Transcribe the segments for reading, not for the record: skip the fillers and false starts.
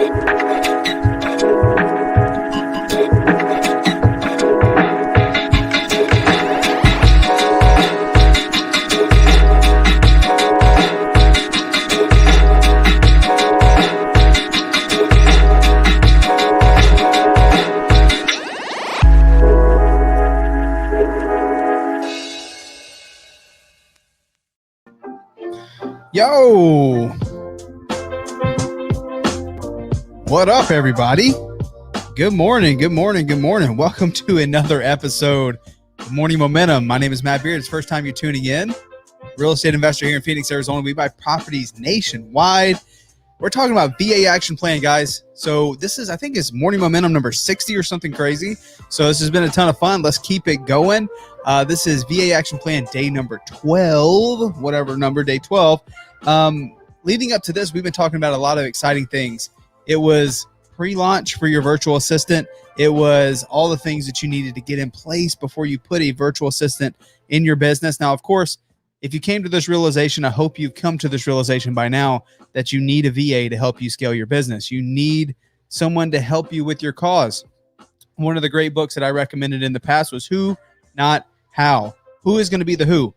Yo, what up, everybody? Good morning. Welcome to another episode of Morning Momentum. My name is Matt Beard. It's the first time you're tuning in. Real estate investor here in Phoenix, Arizona. We buy properties nationwide. We're talking about VA action plan, guys. So this is, I think it's Morning Momentum number 60 or something crazy. So this has been a ton of fun. Let's keep it going. This is VA action plan day number 12, whatever number, day 12. Leading up to this, we've been talking about a lot of exciting things. It was pre-launch for your virtual assistant. It was all the things that you needed to get in place before you put a virtual assistant in your business. Now, of course, if you came to this realization, I hope you've come to this realization by now that you need a VA to help you scale your business. You need someone to help you with your cause. One of the great books that I recommended in the past was Who, Not How. Who is going to be the who?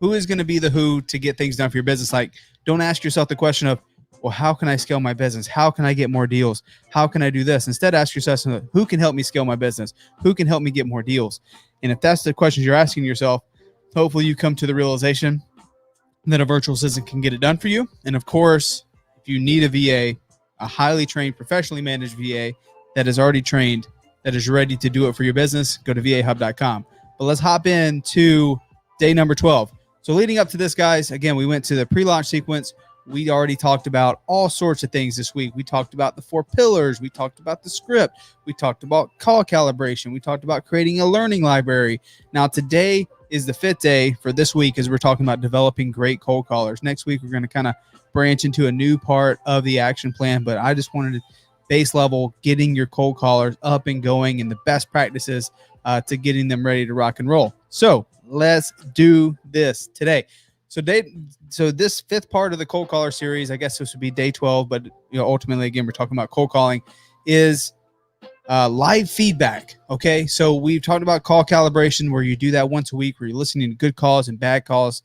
Who is going to be the who to get things done for your business? Like, don't ask yourself the question of, well, how can I scale my business? How can I get more deals? How can I do this? Instead, ask yourself, who can help me scale my business? Who can help me get more deals? And if that's the questions you're asking yourself, hopefully you come to the realization that a virtual assistant can get it done for you. And of course, if you need a VA, a highly trained, professionally managed VA that is already trained, that is ready to do it for your business, go to vahub.com. But let's hop into day number 12. So leading up to this, guys, again, we went to the pre-launch sequence. We already talked about all sorts of things this week. We talked about the 4 pillars. We talked about the script. We talked about call calibration. We talked about creating a learning library. Now, today is the 5th day for this week as we're talking about developing great cold callers. Next week, we're going to kind of branch into a new part of the action plan, but I just wanted to base level getting your cold callers up and going and the best practices to getting them ready to rock and roll. So let's do this today. So this 5th part of the cold caller series, I guess this would be day 12, but ultimately, again, we're talking about cold calling, is live feedback. Okay. So we've talked about call calibration, where you do that once a week, where you're listening to good calls and bad calls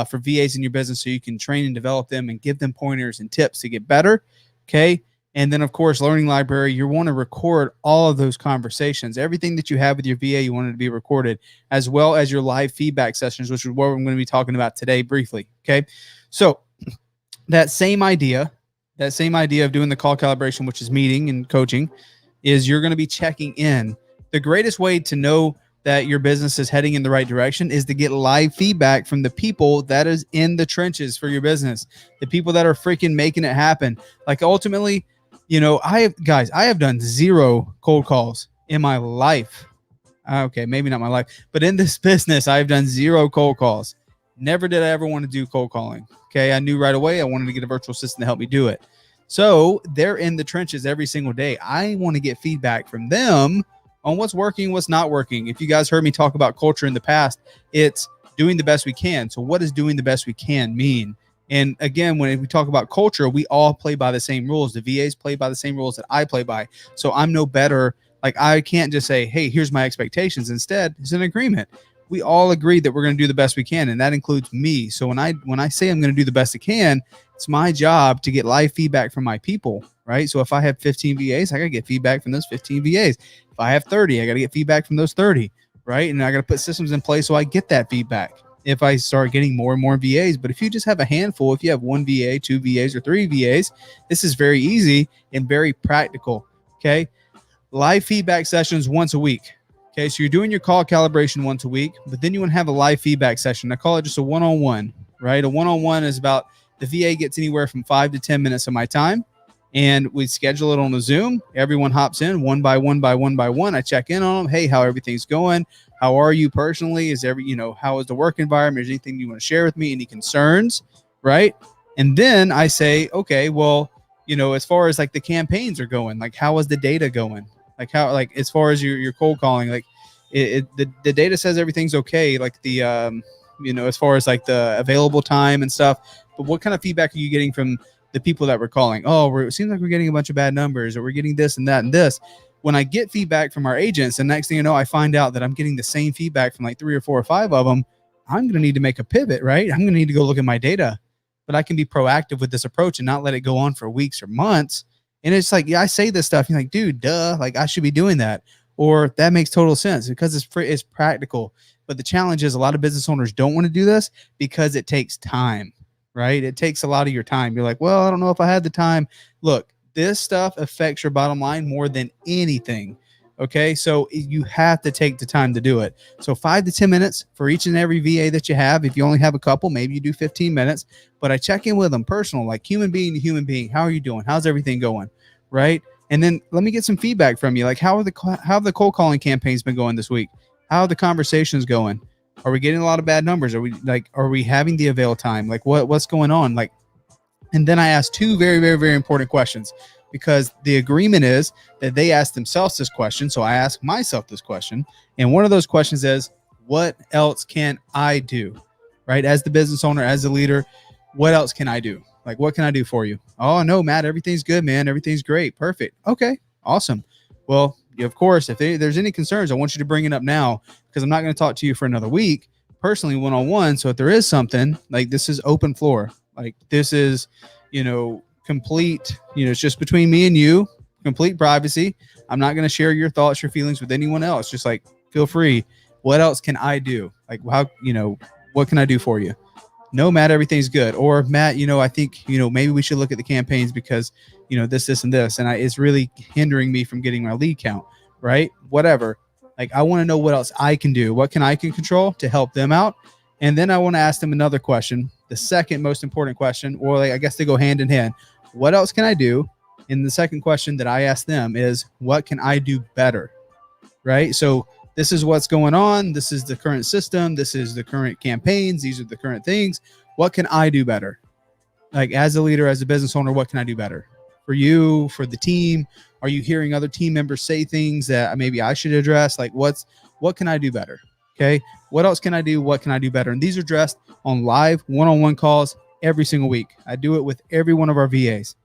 for VAs in your business, so you can train and develop them and give them pointers and tips to get better. Okay. And then, of course, learning library, you want to record all of those conversations. Everything that you have with your VA, you want it to be recorded, as well as your live feedback sessions, which is what we're going to be talking about today briefly. Okay. So that same idea of doing the call calibration, which is meeting and coaching, is you're going to be checking in. The greatest way to know that your business is heading in the right direction is to get live feedback from the people that is in the trenches for your business, the people that are freaking making it happen. Like, ultimately, I have done 0 cold calls in my life. Okay, maybe not my life, but in this business, I've done 0 cold calls. Never did I ever want to do cold calling. Okay, I knew right away I wanted to get a virtual assistant to help me do it. So they're in the trenches every single day. I want to get feedback from them on what's working, what's not working. If you guys heard me talk about culture in the past, it's doing the best we can. So what does doing the best we can mean? And again, when we talk about culture, we all play by the same rules. The VAs play by the same rules that I play by. So I'm no better. Like, I can't just say, hey, here's my expectations. Instead, it's an agreement. We all agree that we're going to do the best we can, and that includes me. So when I say I'm going to do the best I can, it's my job to get live feedback from my people, right? So if I have 15 VAs, I got to get feedback from those 15 VAs. If I have 30, I got to get feedback from those 30, right? And I got to put systems in place so I get that feedback if I start getting more and more VAs. But if you just have a handful, if you have 1 VA, 2 VAs, or 3 VAs, this is very easy and very practical, okay? Live feedback sessions once a week. Okay, so you're doing your call calibration once a week, but then you want to have a live feedback session. I call it just a one-on-one, right? A one-on-one is about, the VA gets anywhere from 5 to 10 minutes of my time, and we schedule it on a Zoom. Everyone hops in one by one. I check in on them. Hey, how everything's going? How are you personally? How is the work environment? Is there anything you want to share with me? Any concerns, right? And then I say, okay, well, as far as like the campaigns are going, like, how is the data going? Like, how, like, as far as your cold calling, like the data says everything's okay. Like as far as like the available time and stuff, but what kind of feedback are you getting from the people that we're calling. Oh, it seems like we're getting a bunch of bad numbers, or we're getting this and that and this. When I get feedback from our agents, and next thing you know, I find out that I'm getting the same feedback from like 3 or 4 or 5 of them, I'm going to need to make a pivot, right? I'm going to need to go look at my data. But I can be proactive with this approach and not let it go on for weeks or months. And it's like, yeah, I say this stuff. You're like, dude, duh, like I should be doing that. Or that makes total sense because it's practical. But the challenge is a lot of business owners don't want to do this because it takes time, right? It takes a lot of your time. You're like, well, I don't know if I had the time. Look, this stuff affects your bottom line more than anything. Okay. So you have to take the time to do it. So 5 to 10 minutes for each and every VA that you have. If you only have a couple, maybe you do 15 minutes, but I check in with them personal, like human being to human being. How are you doing? How's everything going? Right. And then let me get some feedback from you. Like how have the cold calling campaigns been going this week? How are the conversations going? Are we getting a lot of bad numbers? Are we having the avail time? Like what's going on? Like, and then I ask 2 very, very, very important questions, because the agreement is that they ask themselves this question. So I ask myself this question. And one of those questions is, what else can I do? Right? As the business owner, as the leader, what else can I do? Like, what can I do for you? Oh, no, Matt, everything's good, man. Everything's great. Perfect. Okay, awesome. Well, of course, if there's any concerns, I want you to bring it up now, because I'm not going to talk to you for another week personally, one-on-one. So if there is something, like, this is open floor. Like, this is, complete, it's just between me and you, complete privacy. I'm not going to share your thoughts, your feelings with anyone else. Just like, feel free. What else can I do? Like, how, what can I do for you? No, Matt, everything's good. Or Matt, I think, maybe we should look at the campaigns because, this and this, and it's really hindering me from getting my lead count, right? Whatever. Like, I want to know what else I can do. What can I control to help them out? And then I want to ask them another question, the second most important question, or I guess they go hand in hand. What else can I do? And the second question that I ask them is, what can I do better? Right? So this is what's going on. This is the current system. This is the current campaigns. These are the current things. What can I do better? Like, as a leader, as a business owner, what can I do better for you, for the team? Are you hearing other team members say things that maybe I should address? Like, what can I do better? Okay. What else can I do? What can I do better? And these are addressed on live one-on-one calls every single week. I do it with every one of our VAs.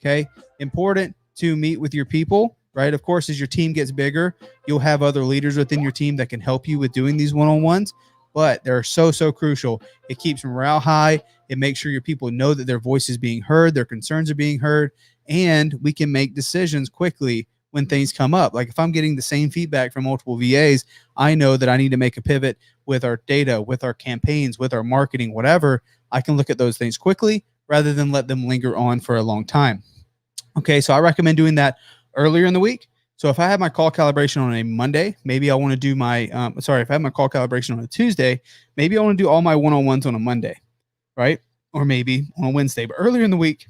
Okay. Important to meet with your people, right? Of course, as your team gets bigger, you'll have other leaders within your team that can help you with doing these one-on-ones, but they're so crucial. It keeps morale high. It makes sure your people know that their voice is being heard, their concerns are being heard, and we can make decisions quickly when things come up. Like, if I'm getting the same feedback from multiple VAs, I know that I need to make a pivot with our data, with our campaigns, with our marketing, whatever. I can look at those things quickly rather than let them linger on for a long time. Okay, so I recommend doing that earlier in the week. So if I have my call calibration on a Monday, maybe I want to do my, if I have my call calibration on a Tuesday, maybe I want to do all my one-on-ones on a Monday, right? Or maybe on a Wednesday, but earlier in the week.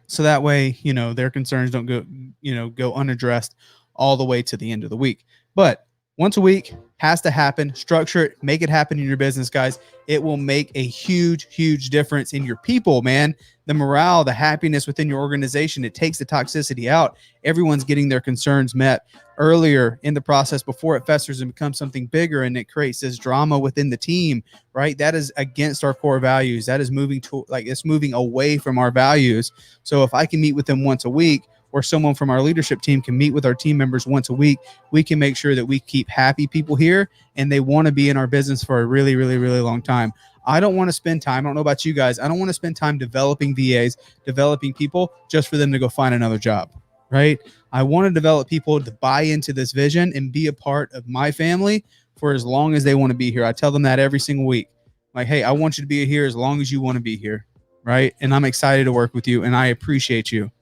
So that way, their concerns don't go unaddressed all the way to the end of the week. But once a week has to happen. Structure it, make it happen in your business, guys. It will make a huge difference in your people, man. The morale, the happiness within your organization, it takes the toxicity out. Everyone's getting their concerns met earlier in the process before it festers and becomes something bigger, and it creates this drama within the team, right? That is against our core values. That is it's moving away from our values. So if I can meet with them once a week, or someone from our leadership team can meet with our team members once a week, we can make sure that we keep happy people here and they want to be in our business for a really long time. I don't want to spend time. I don't know about you guys. I don't want to spend time developing VAs, developing people just for them to go find another job, right? I want to develop people to buy into this vision and be a part of my family for as long as they want to be here. I tell them that every single week. Like, hey, I want you to be here as long as you want to be here, right? And I'm excited to work with you and I appreciate you.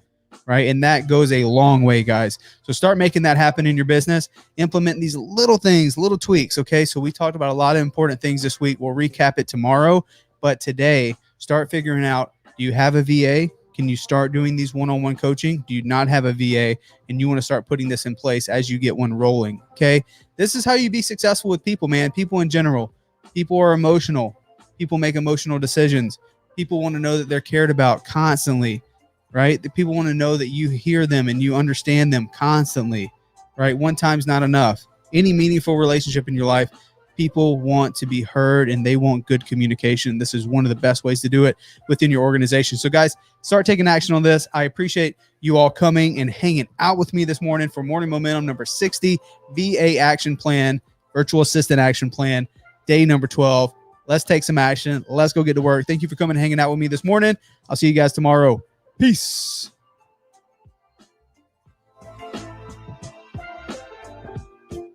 Right. And that goes a long way, guys. So start making that happen in your business. Implement these little things, little tweaks. Okay. So we talked about a lot of important things this week. We'll recap it tomorrow. But today, start figuring out, do you have a VA? Can you start doing these one-on-one coaching? Do you not have a VA? And you want to start putting this in place as you get one rolling. Okay. This is how you be successful with people, man. People in general. People are emotional. People make emotional decisions. People want to know that they're cared about constantly. Right? The people want to know that you hear them and you understand them constantly, right? One time's not enough. Any meaningful relationship in your life People want to be heard and they want good communication. This is one of the best ways to do it within your organization. So guys, start taking action on this. I appreciate you all coming and hanging out with me this morning for Morning Momentum number 60, VA Action Plan, Virtual Assistant Action Plan, day number 12. Let's take some action. Let's go get to work. Thank you for coming and hanging out with me this morning. I'll see you guys tomorrow. Peace.